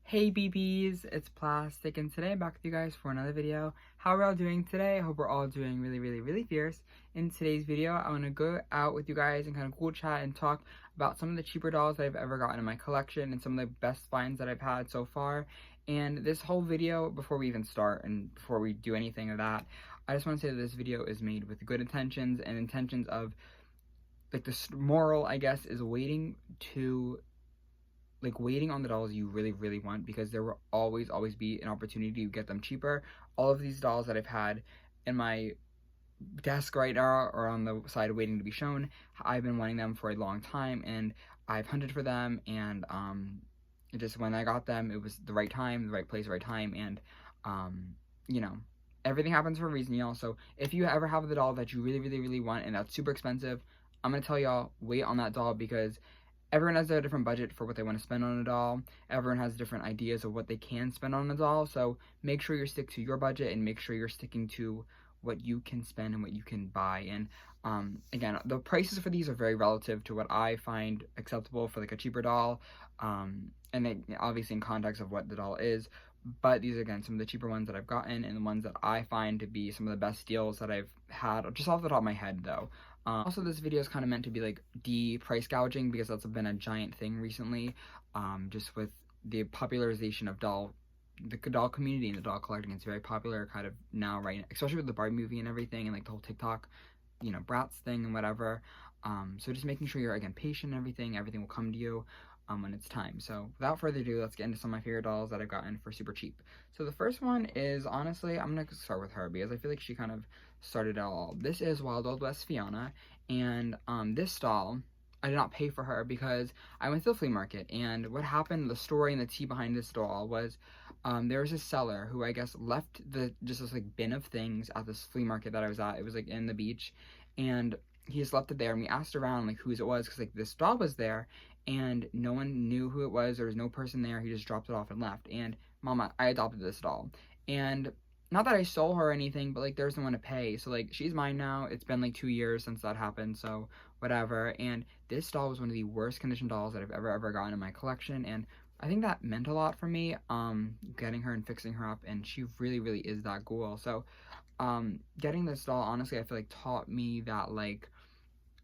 Hey BBs, it's Plastic, and today I'm back with you guys for another video. How are we all doing today? I hope we're all doing really fierce. In today's video, I want to go out with you guys and kind of cool chat and talk about some of the cheaper dolls that I've ever gotten in my collection and some of the best finds that I've had so far. And this whole video, before we even start and before we do anything of that, I just want to say that this video is made with good intentions and intentions of, like, the moral, I guess, is waiting on the dolls you really want, because there will always be an opportunity to get them cheaper. All of these dolls that I've had in my desk right now or on the side waiting to be shown, I've been wanting them for a long time, and I've hunted for them, and it just, when I got them, it was the right time, the right place, the right time, and you know, everything happens for a reason, y'all. So if you ever have the doll that you really want and that's super expensive, I'm gonna tell y'all, wait on that doll, because everyone has a different budget for what they want to spend on a doll. Everyone has different ideas of what they can spend on a doll. So make sure you stick to your budget and make sure you're sticking to what you can spend and what you can buy. And again, the prices for these are very relative to what I find acceptable for like a cheaper doll. And then obviously in context of what the doll is. But these are, again, some of the cheaper ones that I've gotten and the ones that I find to be some of the best deals that I've had, just off the top of my head though. Also, this video is kind of meant to be like de-price gouging, because that's been a giant thing recently, just with the popularization of the doll community and the doll collecting. It's very popular kind of now, right, especially with the Barbie movie and everything, and like the whole TikTok, Bratz thing and whatever. So just making sure you're, again, patient and everything will come to you when it's time. So without further ado, let's get into some of my favorite dolls that I've gotten for super cheap. So the first one is, honestly, I'm gonna start with her because I feel like she kind of started it all. This is Wild Wild West Fiona, and this doll, I did not pay for her because I went to the flea market, and what happened, the story and the tea behind this doll was, there was a seller who, I guess, left just this like bin of things at this flea market that I was at. It was like in the beach, and he just left it there, and we asked around like whose it was, because like this doll was there and no one knew who it was. There was no person there. He just dropped it off and left. And mama, I adopted this doll, and not that I sold her or anything, but like there's no one to pay, so like she's mine now. It's been like 2 years since that happened, so whatever. And this doll was one of the worst conditioned dolls that I've ever gotten in my collection, and I think that meant a lot for me, getting her and fixing her up, and she really is that ghoul. So getting this doll, honestly, I feel like taught me that, like,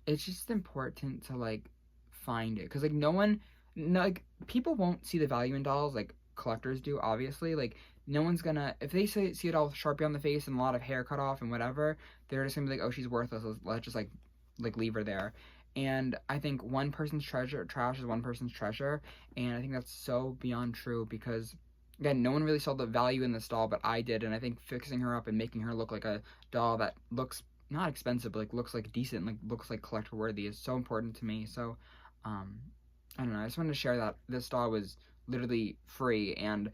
it's just important to like find it, because like like people won't see the value in dolls like collectors do, obviously. Like, no one's gonna, if they see a doll with Sharpie on the face and a lot of hair cut off and whatever, they're just gonna be like, oh, she's worthless, let's just like leave her there. And I think one person's trash is one person's treasure, and I think that's so beyond true, because again, no one really saw the value in this doll, but I did. And I think fixing her up and making her look like a doll that looks not expensive, but like looks like decent, like looks like collector worthy, is so important to me. So I don't know, I just wanted to share that this doll was literally free, and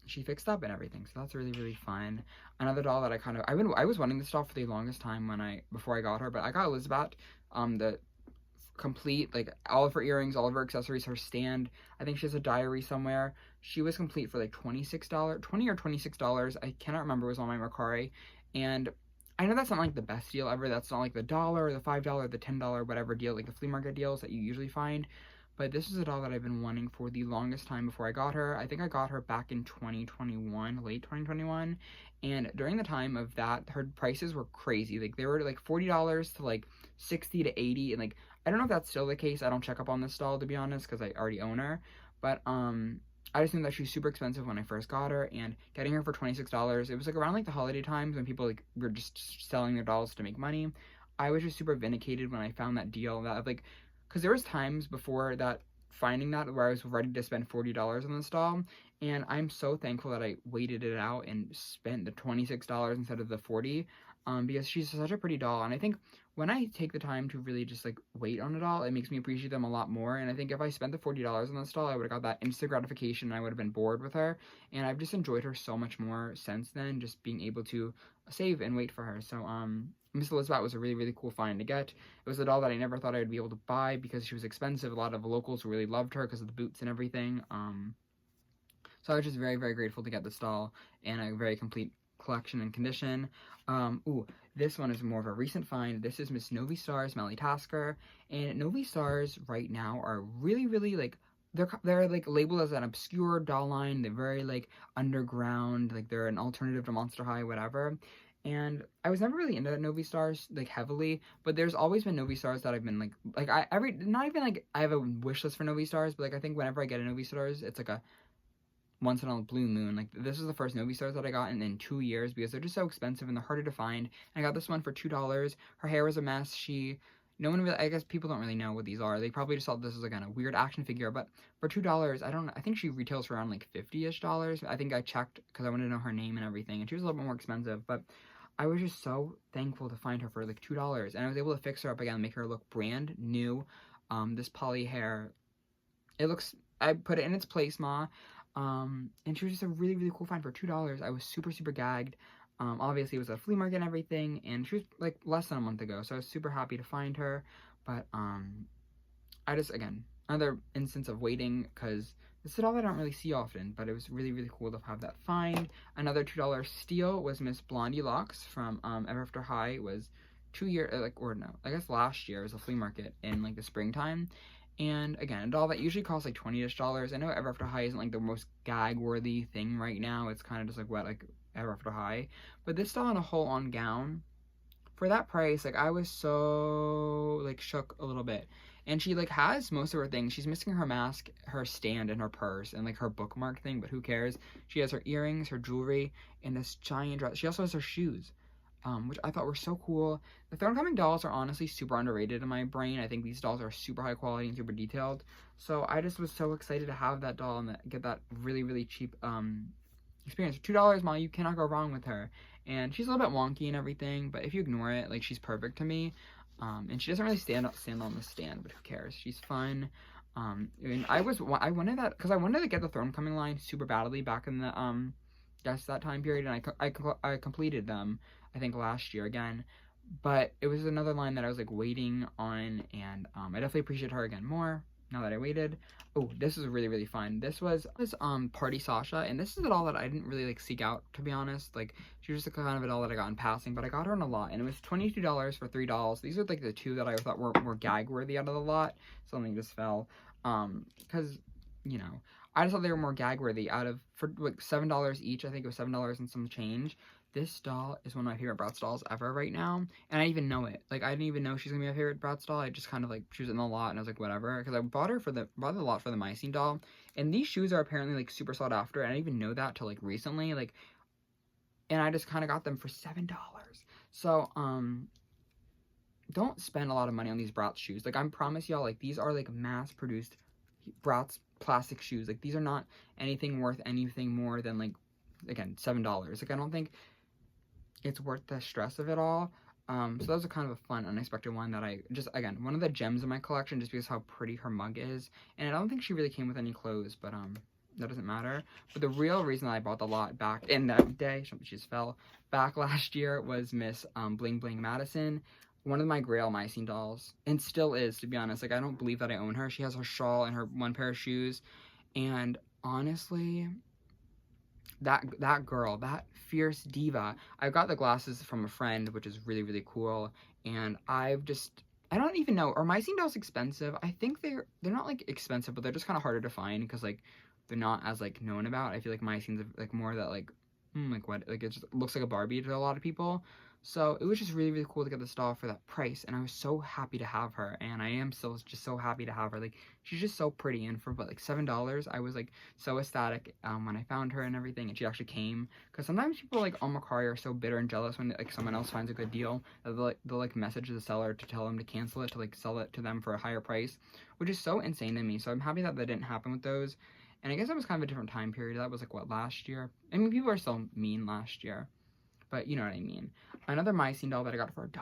she fixed up and everything, so that's really fun. Another doll that I was wanting this doll for the longest time before I got her, but I got Elizabeth, the complete, like, all of her earrings, all of her accessories, her stand. I think she has a diary somewhere. She was complete for like $20 or $26. I cannot remember. It was on my Mercari, and I know that's not like the best deal ever. That's not like the $1, the $5, the $10, whatever deal, like the flea market deals that you usually find. But this is a doll that I've been wanting for the longest time before I got her. I think I got her back in 2021, late 2021. And during the time of that, her prices were crazy. Like, they were like $40 to like 60 to 80. And like, I don't know if that's still the case. I don't check up on this doll, to be honest, because I already own her. But I just knew that she was super expensive when I first got her, and getting her for $26, it was like around like the holiday times when people like were just selling their dolls to make money. I was just super vindicated when I found that deal, that like, because there was times before that, finding that, where I was ready to spend $40 on this doll, and I'm so thankful that I waited it out and spent the $26 instead of the 40, because she's such a pretty doll. And I think when I take the time to really just like wait on a doll, it makes me appreciate them a lot more. And I think if I spent the $40 on this doll, I would have got that instant gratification, and I would have been bored with her. And I've just enjoyed her so much more since then, just being able to save and wait for her. So Miss Elizabeth was a really cool find to get. It was a doll that I never thought I would be able to buy because she was expensive. A lot of locals really loved her because of the boots and everything. So I was just very grateful to get this doll and a very complete collection and condition. Ooh, this one is more of a recent find. This is Miss Novi Stars, Melly Tasker, and Novi Stars right now are really like they're like labeled as an obscure doll line. They're very like underground, like they're an alternative to Monster High, whatever. And I was never really into Novi Stars like heavily, but there's always been Novi Stars that I've been like I every not even like I have a wish list for Novi Stars, but like I think whenever I get a Novi Stars, it's like a once in a blue moon. Like this is the first Novi Stars that I got in 2 years because they're just so expensive and they're harder to find. And I got this one for $2. Her hair was a mess. No one really, I guess people don't really know what these are. They probably just thought this was like a weird action figure, but for $2, I think she retails for around like $50-ish. I think I checked because I wanted to know her name and everything, and she was a little bit more expensive, but I was just so thankful to find her for like $2, and I was able to fix her up again and make her look brand new. This poly hair, I put it in its place, ma. And she was just a really, really cool find for $2. I was super, super gagged. Obviously it was a flea market and everything, and she was like less than a month ago, so I was super happy to find her. But I just, again, another instance of waiting, because this is a doll I don't really see often, but it was really, really cool to have that find. Another $2 steal was Miss Blondie Locks from Ever After High. It was 2 years, or no, I guess last year. It was a flea market in like the springtime. And again, a doll that usually costs like $20-ish. I know Ever After High isn't like the most gag-worthy thing right now. It's kind of just like what, like Ever After High. But this doll in a whole-on gown, for that price, like I was so like shook a little bit. And she like has most of her things. She's missing her mask, her stand, and her purse, and like her bookmark thing, but who cares? She has her earrings, her jewelry, and this giant dress. She also has her shoes, which I thought were so cool. The Thronecoming dolls are honestly super underrated in my brain. I think these dolls are super high quality and super detailed. So I just was so excited to have that doll and get that really, really cheap experience. For $2, Ma, you cannot go wrong with her. And she's a little bit wonky and everything, but if you ignore it, like she's perfect to me. And she doesn't really stand on the stand, but who cares? She's fun. And I wanted that because I wanted to get the Thronecoming line super badly back in the that time period, and I completed them, I think, last year again. But it was another line that I was like waiting on, and I definitely appreciate her again more now that I waited. Oh, this is really, really fun. This was Party Sasha, and this is a doll that I didn't really like seek out, to be honest. Like, she was just the kind of a doll that I got in passing, but I got her in a lot, and it was $22 for 3 dolls. These are like the two that I thought were more gag worthy out of the lot. Something just fell, because you know, I just thought they were more gag worthy for like $7 each. I think it was $7 and some change. This doll is one of my favorite Bratz dolls ever right now, and I didn't even know it. Like, I didn't even know she's gonna be my favorite Bratz doll. I just kind of like, she was in the lot, and I was like, whatever, because I bought the lot for the Mycene doll, and these shoes are apparently like super sought after, and I didn't even know that till like recently, like, and I just kind of got them for $7. So, don't spend a lot of money on these Bratz shoes. Like, I promise y'all, like, these are like mass-produced Bratz plastic shoes. Like, these are not anything worth anything more than like, again, $7. Like, I don't think it's worth the stress of it all. So that was a kind of a fun, unexpected one that I just, again, one of the gems in my collection just because how pretty her mug is. And I don't think she really came with any clothes, but that doesn't matter. But the real reason I bought the lot back in that day, she just fell, back last year was Miss Bling Bling Madison. One of my grail Mycene dolls, and still is, to be honest. Like, I don't believe that I own her. She has her shawl and her one pair of shoes, and honestly, that girl, that fierce diva. I got the glasses from a friend, which is really, really cool, and I don't even know, are Mycene dolls expensive? I think they're not like expensive, but they're just kind of harder to find because like they're not as like known about. I feel like Mycene's like more that like what, like it just looks like a Barbie to a lot of people. So it was just really, really cool to get this doll for that price, and I was so happy to have her, and I am still just so happy to have her. Like, she's just so pretty, and for but like $7, I was like so ecstatic when I found her and everything, and she actually came. Because sometimes people like on Macari are so bitter and jealous when like someone else finds a good deal that they'll like message the seller to tell them to cancel it, to like sell it to them for a higher price, which is so insane to me. So I'm happy that didn't happen with those. And I guess that was kind of a different time period. That was like, what, last year? I mean, people are still mean last year, but you know what I mean. Another Mycene doll that I got for $1.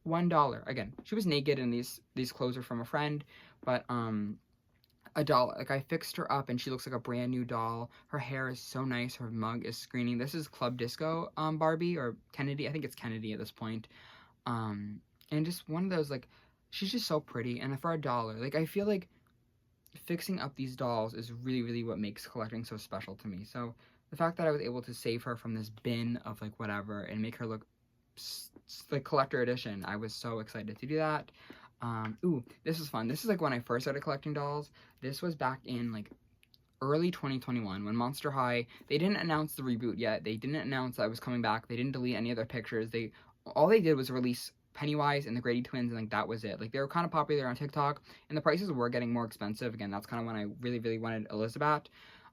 $1. Again, she was naked, and these clothes are from a friend, but a doll. Like, I fixed her up, and she looks like a brand new doll. Her hair is so nice. Her mug is screening. This is Club Disco Barbie, or Kennedy. I think it's Kennedy at this point. And just one of those, like, she's just so pretty. And for $1, like, I feel like fixing up these dolls is really, really what makes collecting so special to me. So the fact that I was able to save her from this bin of like whatever and make her look like collector edition, I was so excited to do that. Ooh, this is fun. This is like when I first started collecting dolls. This was back in like early 2021 when Monster High, they didn't announce the reboot yet. They didn't announce that it was coming back. They didn't delete any of their pictures. All they did was release Pennywise and the Grady twins, and like that was it. Like they were kind of popular on TikTok, and the prices were getting more expensive. Again, that's kind of when I really, really wanted Elizabeth.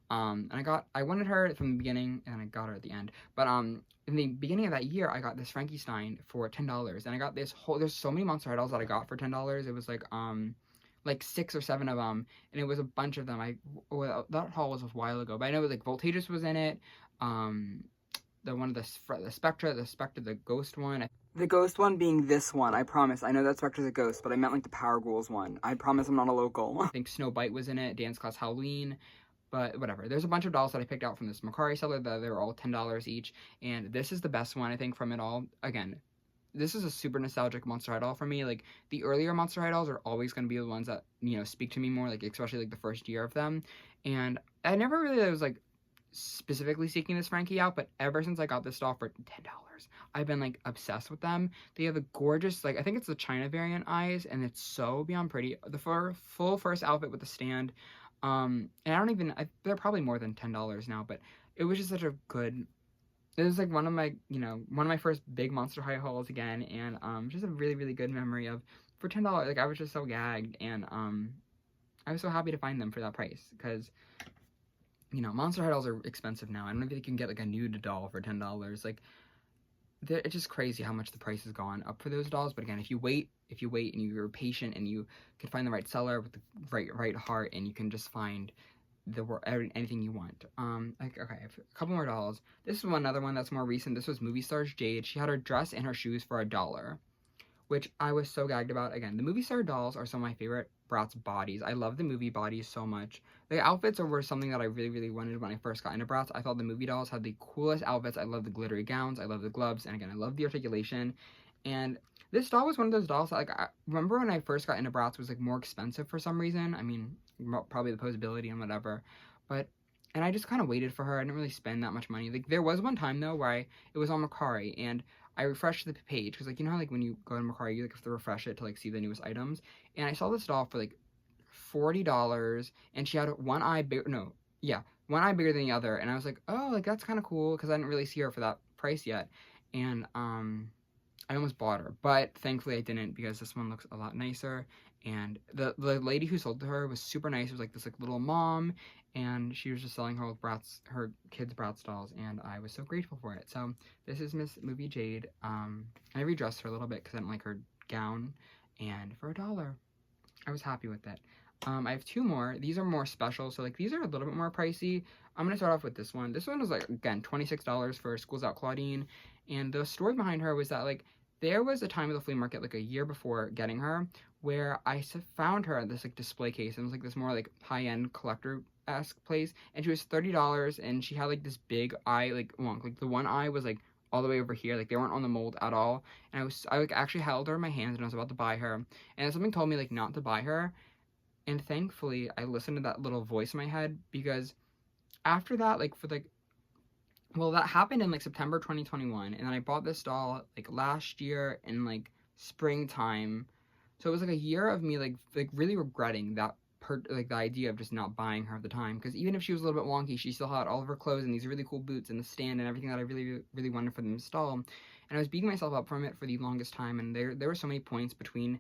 And I wanted her from the beginning, and I got her at the end. But in the beginning of that year, I got this Frankenstein for $10, and I got this whole. There's so many Monster High dolls that I got for $10. It was like 6 or 7 of them, and it was a bunch of them. That haul was a while ago, but I know like Voltages was in it. The one of the Spectra, the Ghost one. The Ghost one being this one, I promise. I know that Spectra's a ghost, but I meant like the Power Ghouls one. I promise I'm not a local. I think Snow Bite was in it, Dance Class Halloween. But whatever. There's a bunch of dolls that I picked out from this Macari seller that they were all $10 each. And this is the best one, I think, from it all. Again, this is a super nostalgic Monster High doll for me. Like, the earlier Monster High dolls are always going to be the ones that, you know, speak to me more. Like, especially, like, the first year of them. And I never really was, like, specifically seeking this Frankie out. But ever since I got this doll for $10, I've been, like, obsessed with them. They have the gorgeous, like, I think it's the China variant eyes. And it's so beyond pretty. The full first outfit with the stand. And they're probably more than $10 now, but it was just such a good, it was like one of my first big Monster High hauls again, and, just a really, really good memory of, for $10, like, I was just so gagged, and, I was so happy to find them for that price, because, you know, Monster High dolls are expensive now. I don't know if you can get, like, a nude doll for $10, like, it's just crazy how much the price has gone up for those dolls. But again, if you wait and you're patient and you can find the right seller with the right heart, and you can just find anything you want. Okay, I have a couple more dolls. This is another one that's more recent. This was Movie Stars Jade. She had her dress and her shoes for $1, which I was so gagged about. Again, the Movie Star dolls are some of my favorite Bratz bodies. I love the movie bodies so much. The outfits were something that I really, really wanted when I first got into Bratz. I thought the movie dolls had the coolest outfits. I love the glittery gowns. I love the gloves. And again, I love the articulation. And this doll was one of those dolls that, like, I remember when I first got into Bratz, was, like, more expensive for some reason. I mean, probably the posability and whatever. And I just kind of waited for her. I didn't really spend that much money. Like, there was one time, though, where it was on Macari, and I refreshed the page, because, like, you know how, like, when you go to Macari, you, like, have to refresh it to, like, see the newest items, and I saw this doll for, like, $40, and she had one eye bigger than the other, and I was like, oh, like, that's kind of cool, because I didn't really see her for that price yet, and, I almost bought her, but thankfully I didn't, because this one looks a lot nicer, and the lady who sold to her was super nice. It was, like, this, like, little mom, and she was just selling her kids' Bratz dolls, and I was so grateful for it. So this is Miss Movie Jade. I redressed her a little bit because I didn't like her gown, and for $1, I was happy with it. I have 2 more. These are more special, so, like, these are a little bit more pricey. I'm gonna start off with this one. This one was, like, again, $26 for School's Out Claudine, and the story behind her was that, like, there was a time at the flea market, like, a year before getting her, where I found her at this, like, display case, and it was, like, this more, like, high-end collector-esque place, and she was $30, and she had, like, this big eye, like, wonk. Like, the one eye was, like, all the way over here. Like, they weren't on the mold at all, and I like, actually held her in my hands, and I was about to buy her, and something told me, like, not to buy her, and thankfully, I listened to that little voice in my head, because after that, like, well, that happened in, like, September 2021, and then I bought this doll, like, last year in, like, springtime, so it was, like, a year of me, like really regretting that, like, the idea of just not buying her at the time, because even if she was a little bit wonky, she still had all of her clothes and these really cool boots and the stand and everything that I really, really wanted for the install, and I was beating myself up from it for the longest time, and there were so many points between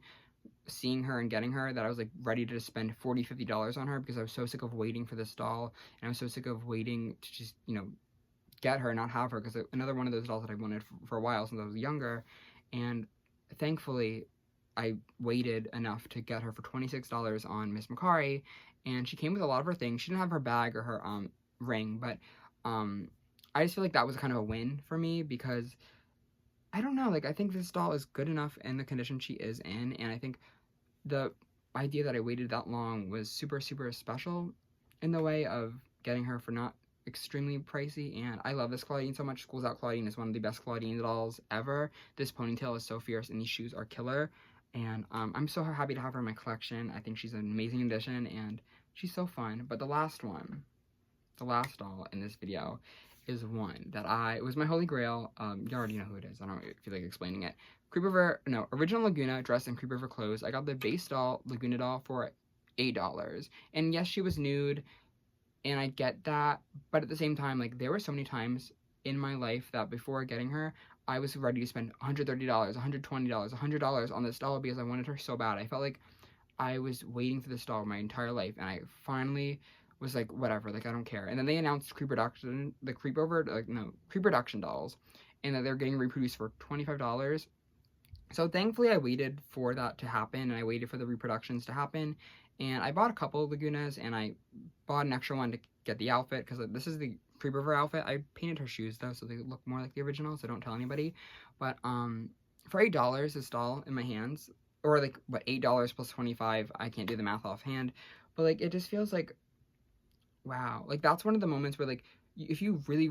seeing her and getting her that I was, like, ready to spend $40, $50 on her, because I was so sick of waiting for this doll, and I was so sick of waiting to just, you know, get her, not have her, because another one of those dolls that I wanted for a while since I was younger, and thankfully I waited enough to get her for $26 on Miss Macari, and she came with a lot of her things. She didn't have her bag or her ring, but I just feel like that was kind of a win for me, because I don't know, like, I think this doll is good enough in the condition she is in, and I think the idea that I waited that long was super, super special in the way of getting her for not extremely pricey, and I love this Claudine so much. School's Out Claudine is one of the best Claudine dolls ever. This ponytail is so fierce, and these shoes are killer, and I'm so happy to have her in my collection. I think she's an amazing addition, and she's so fun. But the last doll in this video is one that it was my holy grail. You already know who it is. I don't feel like explaining it. original Laguna dressed in Creep River clothes. I got the base doll, Laguna doll, for $8. And yes, she was nude, and I get that, but at the same time, like, there were so many times in my life that before getting her, I was ready to spend $130, $120, $100 on this doll because I wanted her so bad. I felt like I was waiting for this doll my entire life, and I finally was like, whatever, like, I don't care. And then they announced Creep Production dolls, and that they're getting reproduced for $25. So thankfully I waited for that to happen, and I waited for the reproductions to happen, and I bought a couple of Lagunas, and I bought an extra one to get the outfit, because this is the Creep River outfit. I painted her shoes, though, so they look more like the original, so don't tell anybody. But for $8, this doll in my hands, or like, what, $8 plus 25, I can't do the math offhand, but like, it just feels like, wow. Like, that's one of the moments where, like, if you really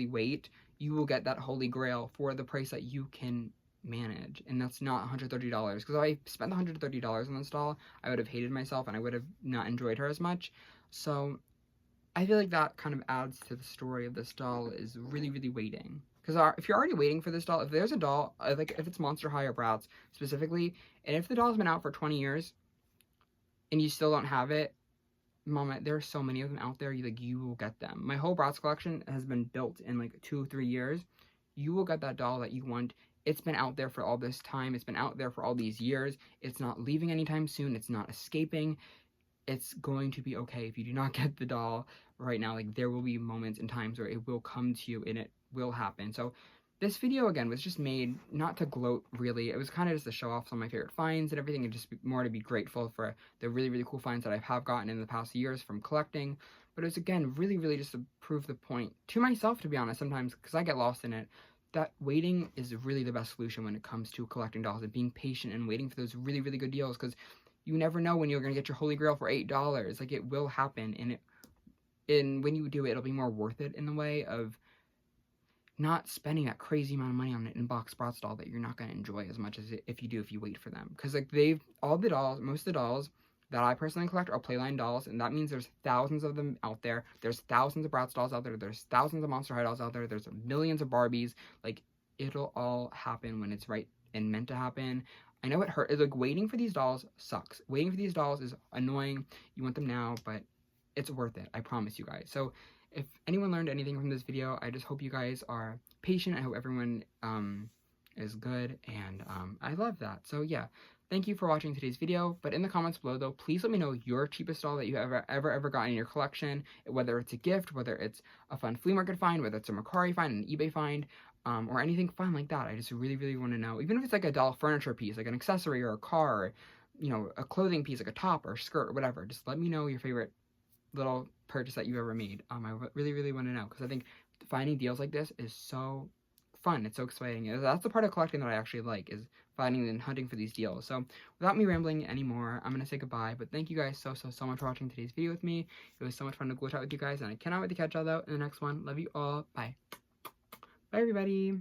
wait, you will get that holy grail for the price that you can manage, and that's not $130, because if I spent $130 on this doll, I would have hated myself, and I would have not enjoyed her as much. So I feel like that kind of adds to the story of this doll, is really waiting. Because if you're already waiting for this doll, if there's a doll, like if it's Monster High or Bratz specifically, and if the doll's been out for 20 years, and you still don't have it, Mama, there are so many of them out there, you will get them. My whole Bratz collection has been built in like 2-3 years. You will get that doll that you want. It's been out there for all this time. It's been out there for all these years. It's not leaving anytime soon. It's not escaping. It's going to be okay if you do not get the doll right now. Like, there will be moments and times where it will come to you, and it will happen. So this video, again, was just made not to gloat, really. It was kind of just to show off some of my favorite finds and everything, and just more to be grateful for the really cool finds that I have gotten in the past years from collecting. But it was, again, really just to prove the point to myself, to be honest, sometimes, because I get lost in it, that waiting is really the best solution when it comes to collecting dolls, and being patient and waiting for those really good deals, because you never know when you're going to get your holy grail for $8. Like, it will happen, and when you do it, it'll be more worth it in the way of not spending that crazy amount of money on an in-box Bratz doll that you're not going to enjoy as much as if you wait for them. Because, like, most of the dolls that I personally collect are Playline dolls, and that means there's thousands of them out there. There's thousands of Bratz dolls out there. There's thousands of Monster High dolls out there. There's millions of Barbies. Like, it'll all happen when it's right and meant to happen. I know it hurts. Like, waiting for these dolls sucks. Waiting for these dolls is annoying. You want them now, but it's worth it. I promise you guys. So if anyone learned anything from this video, I just hope you guys are patient. I hope everyone is good, and I love that. So yeah, thank you for watching today's video. But in the comments below, though, please let me know your cheapest doll that you ever got in your collection, whether it's a gift, whether it's a fun flea market find, whether it's a Mercari find, an eBay find, or anything fun like that. I just really want to know. Even if it's like a doll furniture piece, like an accessory or a car, or, you know, a clothing piece, like a top or a skirt or whatever. Just let me know your favorite little purchase that you ever made. I really want to know, because I think finding deals like this is so fun. It's so exciting. That's the part of collecting that I actually like, is finding and hunting for these deals. So without me rambling anymore, I'm gonna say goodbye. But thank you guys so much for watching today's video with me. It was so much fun to Ghoulchat with you guys, and I cannot wait to catch y'all out in the next one. Love you all. Bye everybody.